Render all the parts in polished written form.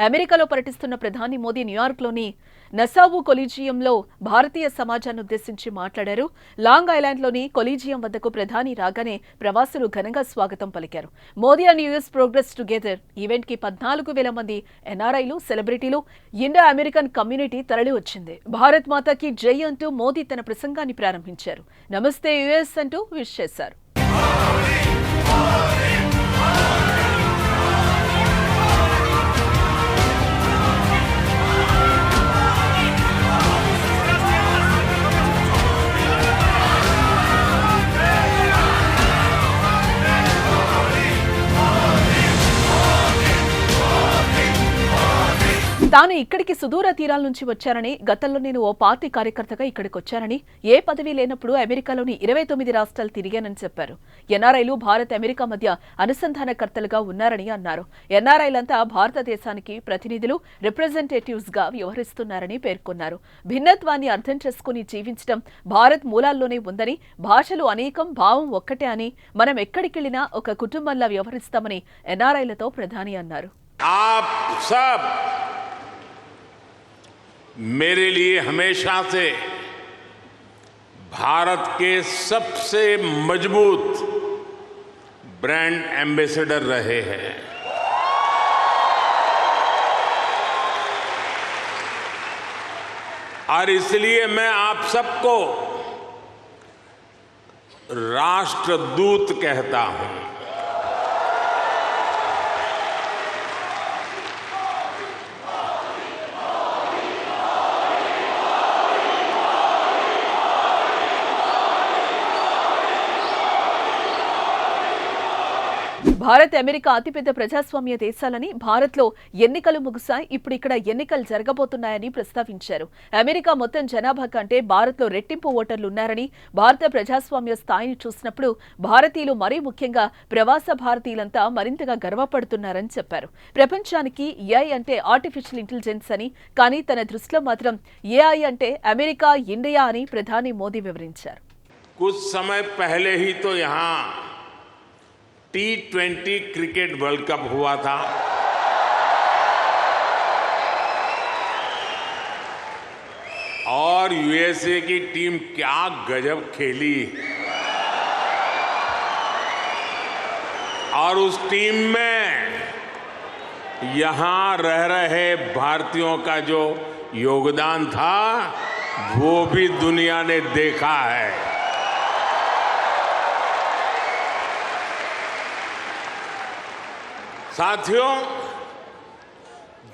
అమెరికాలో పర్యటిస్తున్న ప్రధాని మోదీ న్యూయార్క్లోని నసావు కొలీజియంలో భారతీయ సమాజాన్ని ఉద్దేశించి మాట్లాడారు. లాంగ్ ఐలాండ్లోని కొలీజియం వద్దకు ప్రధాని రాగానే ప్రవాసులు ఘనంగా స్వాగతం పలికారు. Modi and US progress together ఈవెంట్కి 14,000 మంది ఎన్ఆర్ఐలు, సెలబ్రిటీలు, ఇండో అమెరికన్ కమ్యూనిటీ తరలి వచ్చింది. భారత్ మాతాకి జై అంటూ మోదీ తన ప్రసంగాన్ని ప్రారంభించారు. నమస్తే యూఎస్ అంటూ విష్ చేశారు. తాను ఇక్కడికి సుదూర తీరాల నుంచి వచ్చానని, గతంలో నేను ఓ పార్టీ కార్యకర్తగా ఇక్కడికి వచ్చానని, ఏ పదవి లేనప్పుడు అమెరికాలోని 29 రాష్ట్రాలు తిరిగానని చెప్పారు. ఎన్ఆర్ఐలు భారత్, అమెరికా మధ్య అనుసంధానకర్తలుగా ఉన్నారని అన్నారు. ఎన్ఆర్ఐలంతా భారతదేశానికి ప్రతినిధులు, రిప్రజెంటేటివ్స్ గా వ్యవహరిస్తున్నారని పేర్కొన్నారు. భిన్నత్వాన్ని అర్థం చేసుకుని జీవించడం భారత్ మూలాల్లోనే ఉందని, భాషలు అనేకం, భావం ఒక్కటే అని, మనం ఎక్కడికెళ్లినా ఒక కుటుంబంలా వ్యవహరిస్తామని ఎన్ఆర్ఐలతో ప్రధాని అన్నారు. मेरे लिए हमेशा से भारत के सबसे मजबूत ब्रांड एम्बेसडर रहे हैं। और इसलिए मैं आप सबको राष्ट्रदूत कहता हूं। భారత్, అమెరికా అతిపెద్ద ప్రజాస్వామ్య దేశాలని, భారత్లో ఎన్నికలు ముగిశాయి, ఇప్పుడు ఇక్కడ ఎన్నికలు జరగబోతున్నాయని ప్రస్తావించారు. అమెరికా మొత్తం జనాభా కంటే భారత్లో రెట్టింపు ఓటర్లున్నారని, భారత ప్రజాస్వామ్య స్థాయిని చూసినప్పుడు భారతీయులు, మరీ ముఖ్యంగా ప్రవాస భారతీయులంతా మరింతగా గర్వపడుతున్నారని చెప్పారు. ప్రపంచానికి ఏఐ అంటే ఆర్టిఫిషియల్ ఇంటెలిజెన్స్ అని, కానీ తన దృష్టిలో మాత్రం ఏఐ అంటే అమెరికా, ఇండియా అని ప్రధాని మోదీ వివరించారు. कुछ समय पहले ही तो यहाँ T20 क्रिकेट वर्ल्ड कप हुआ था। और यूएसए की टीम क्या गजब खेली। और उस टीम में यहां रह रहे भारतीयों का जो योगदान था वो भी दुनिया ने देखा है। साथियों,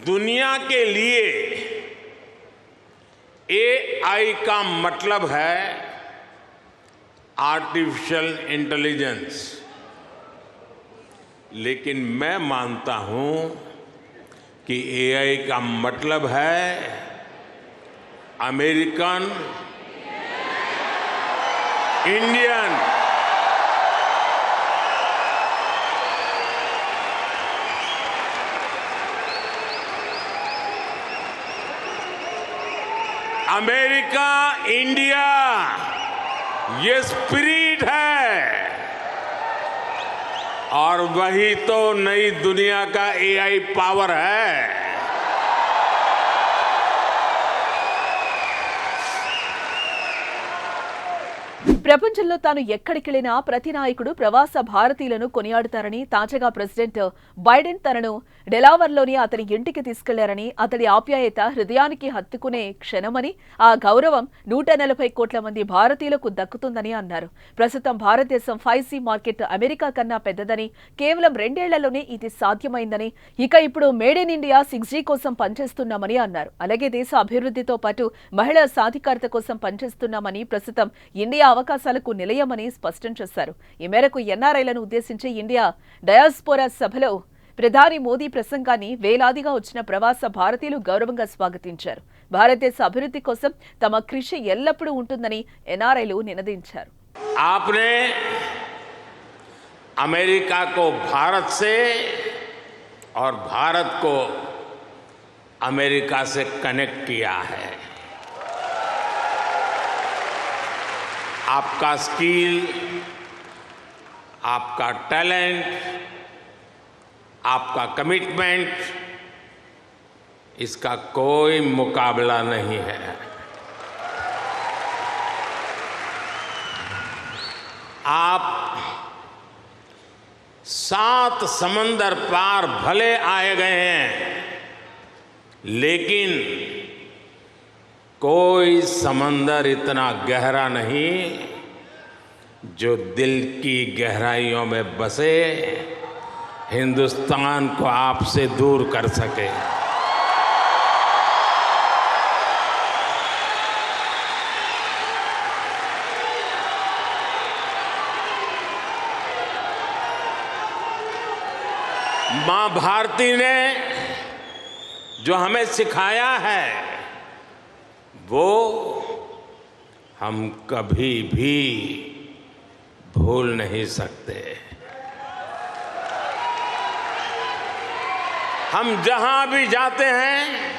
दुनिया के लिए एआई का मतलब है आर्टिफिशियल इंटेलिजेंस, लेकिन मैं मानता हूं कि एआई का मतलब है अमेरिकन इंडियन अमेरिका, इंडिया, ये स्पिरिट है। और वही तो नई दुनिया का एआई पावर है। ప్రపంచంలో తాను ఎక్కడికెళ్లినా ప్రతి నాయకుడు ప్రవాస భారతీయులను కొనియాడుతారని, తాజాగా ప్రెసిడెంట్ బైడెన్ తనను డెలావర్లోని అతని ఇంటికి తీసుకెళ్లారని, అతడి ఆప్యాయత హృదయానికి హత్తుకునే క్షణమని, ఆ గౌరవం 140 కోట్ల మంది భారతీయులకు దక్కుతుందని అన్నారు. ప్రస్తుతం భారతదేశం 5G మార్కెట్ అమెరికా కన్నా పెద్దదని, కేవలం 2 ఏళ్లలోనే ఇది సాధ్యమైందని, ఇక ఇప్పుడు మేడ్ ఇన్ ఇండియా 6G కోసం పనిచేస్తున్నామని అన్నారు. అలాగే దేశ అభివృద్ధితో పాటు మహిళా సాధికారత కోసం పనిచేస్తున్నామని, ప్రస్తుతం ఇండియా అవకాశాలకు నిలయమని స్పష్టం చేశారు. ఈ మేరకు ఎన్ఆర్ఐలను ఉద్దేశించి ఇండియా డయాస్పోరా సభలో ప్రధాని మోదీ ప్రసంగాన్ని వేలాదిగా వచ్చిన ప్రవాస భారతీయులు గౌరవంగా స్వాగతించారు. భారతదేశ అభివృద్ధి కోసం తమ కృషి ఎల్లప్పుడూ ఉంటుందని ఎన్ఆర్ఐలు నినదించారు. आपने अमेरिका को भारत से और भारत को अमेरिका से कनेक्ट किया है। आपका स्किल, आपका टैलेंट, आपका कमिटमेंट इसका कोई मुकाबला नहीं है। आप 7 समंदर पार भले आए गए हैं, लेकिन कोई समंदर इतना गहरा नहीं जो दिल की गहराइयों में बसे हिंदुस्तान को आपसे दूर कर सके। मां भारती ने जो हमें सिखाया है वो हम कभी भी भूल नहीं सकते। हम जहां भी जाते हैं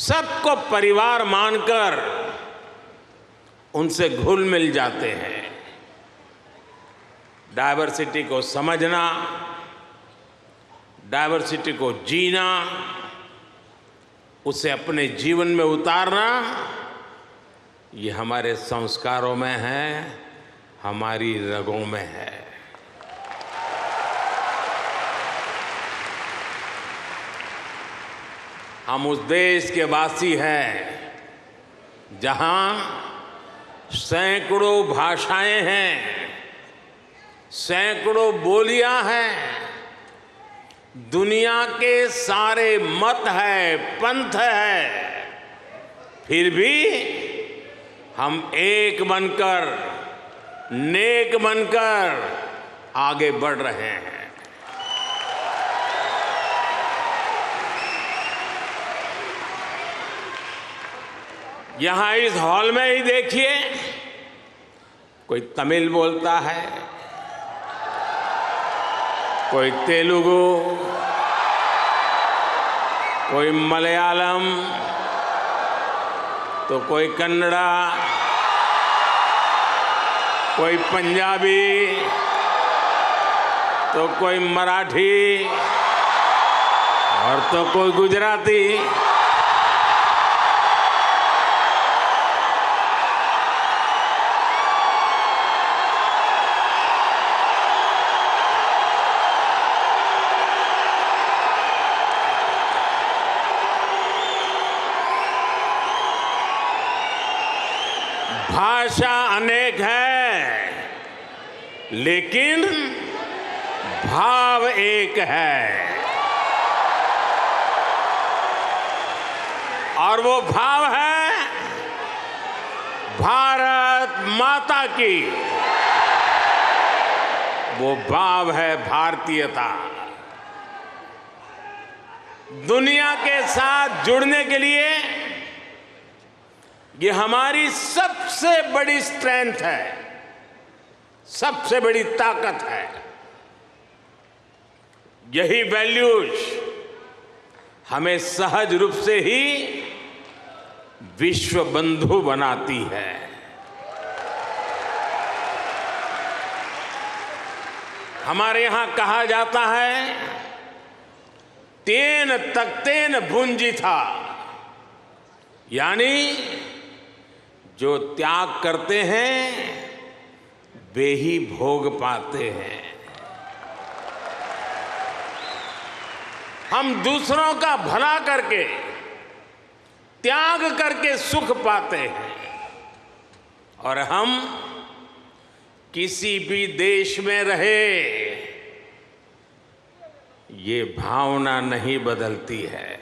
सबको परिवार मानकर उनसे घुल मिल जाते हैं। डायवर्सिटी को समझना, डायवर्सिटी को जीना, उसे अपने जीवन में उतारना, ये हमारे संस्कारों में है, हमारी रगों में है। हम उस देश के वासी हैं जहां सैकड़ों भाषाएं हैं, सैकड़ों बोलियां हैं, दुनिया के सारे मत है, पंथ है, फिर भी हम एक बनकर, नेक बनकर आगे बढ़ रहे हैं। यहां इस हॉल में ही देखिए, कोई तमिल बोलता है, कोई तेलुगु, कोई मलयालम, तो कोई कन्नड़ा, कोई पंजाबी, तो कोई मराठी और तो कोई गुजराती। भाषा अनेक है, लेकिन भाव एक है, और वो भाव है भारत माता की। वो भाव है भारतीयता। दुनिया के साथ जुड़ने के लिए ये हमारी सबसे बड़ी स्ट्रेंथ है, सबसे बड़ी ताकत है। यही वैल्यूज हमें सहज रूप से ही विश्व बंधु बनाती है। हमारे यहां कहा जाता है, तेन तख्तेन भुंजी था, यानी जो त्याग करते हैं वे ही भोग पाते हैं। हम दूसरों का भला करके, त्याग करके सुख पाते हैं, और हम किसी भी देश में रहे ये भावना नहीं बदलती है।